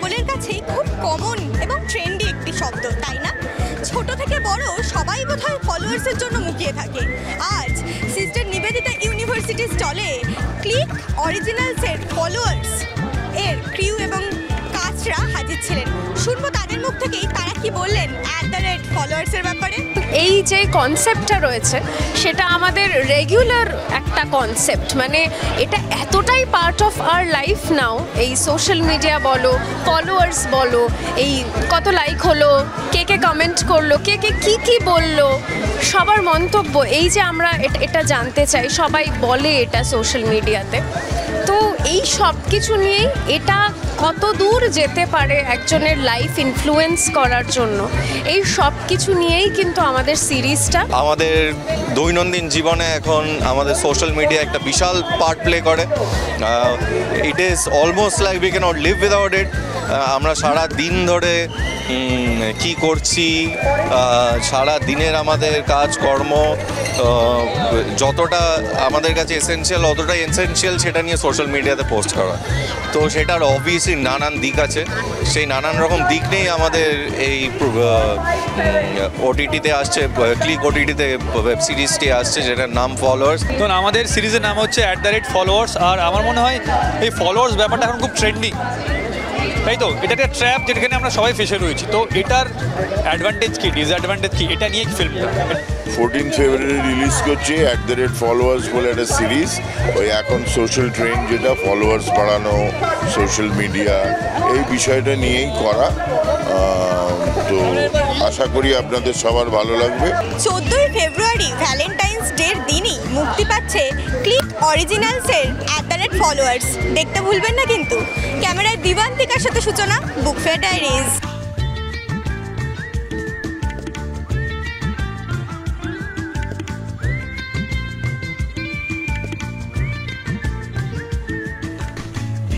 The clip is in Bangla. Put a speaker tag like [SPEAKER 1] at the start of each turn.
[SPEAKER 1] সকলের কাছেই খুব কমন এবং ট্রেন্ডি একটি শব্দ, তাই না? ছোট থেকে বড় সবাই বোধহয় ফলোয়ার্সের জন্য মুখিয়ে থাকে। আজ সিস্টার নিবেদিতা ইউনিভার্সিটি স্টলে ক্লিক অরিজিনালসের ফলোয়ার্স এর ক্রিউ এবং কাজরা হাজির ছিলেন। শুনবো তাদের মুখ থেকেই তারা কি বললেন @ফলোয়ার্সের ব্যাপারে।
[SPEAKER 2] এই যে কনসেপ্টটা রয়েছে সেটা আমাদের রেগুলার একটা কনসেপ্ট, মানে এটা এতটাই পার্ট অফ আওয়ার লাইফ নাও। এই সোশ্যাল মিডিয়া বলো, ফলোয়ার্স বলো, এই কত লাইক হলো, কে কে কমেন্ট করলো, কে কে কী বললো, সবার মন্তব্য, এই যে আমরা এটা জানতে চাই, সবাই বলে এটা সোশ্যাল মিডিয়াতে। তো এই সব কিছু নিয়েই এটা কত দূর যেতে পারে একজনের লাইফ ইনফ্লুয়েন্স করার জন্য, এই সব কিছু নিয়েই কিন্তু আমাদের সিরিজটা।
[SPEAKER 3] আমাদের দৈনন্দিন জীবনে এখন আমাদের সোশ্যাল মিডিয়া একটা বিশাল পার্ট প্লে করে। It is almost like we cannot live without it. আমরা সারা দিন ধরে কি করছি, সারা দিনের আমাদের কাজকর্ম যতটা আমাদের কাছে এসেনশিয়াল অতটাই এসেনশিয়াল সেটা নিয়ে সোশ্যাল মিডিয়াতে পোস্ট করা। তো সেটার অবভিয়াসলি নানান দিক আছে, সেই নানান রকম দিক নিয়েই আমাদের এই ওটিটিতে আসছে, ক্লিক ওটিটিতে ওয়েব সিরিজটি আসছে যেটার নাম ফলোয়ার্স।
[SPEAKER 4] তো আমাদের সিরিজের নাম হচ্ছে @ফলোয়ার্স। আর আমার মনে হয় এই ফলোয়ার্স ব্যাপারটা এখন খুব ট্রেন্ডিং, তাই তো? এটা একটা ট্র্যাপ যেখানে আমরা সবাই ফেসে রয়েছি। তো এটার অ্যাডভান্টেজ কি, ডিসঅ্যাডভান্টেজ কি, এটা নিয়ে ফিল্মটা
[SPEAKER 5] 14 ফেব্রুয়ারি রিলিজ করছে @ফলোয়ার্স বলে একটা সিরিজ। ওই এখন সোশ্যাল ট্রেন্ড যেটা ফলোয়ার্স বাড়ানো, সোশ্যাল মিডিয়া, এই বিষয়টা নিয়েই করা। তো আশা করি আপনাদের সবার ভালো লাগবে।
[SPEAKER 1] 14ই ফেব্রুয়ারি ভ্যালেন্টাইন্স ডের দিনই মুক্তি পাচ্ছে ক্লিক অরিজিনালসের @ফলোয়ার্স। দেখতে ভুলবেন না কিন্তু। ক্যামেরায় দিবান্তিকার সাথে সূচনা, বুক ফেয়ার ডায়েরিজ।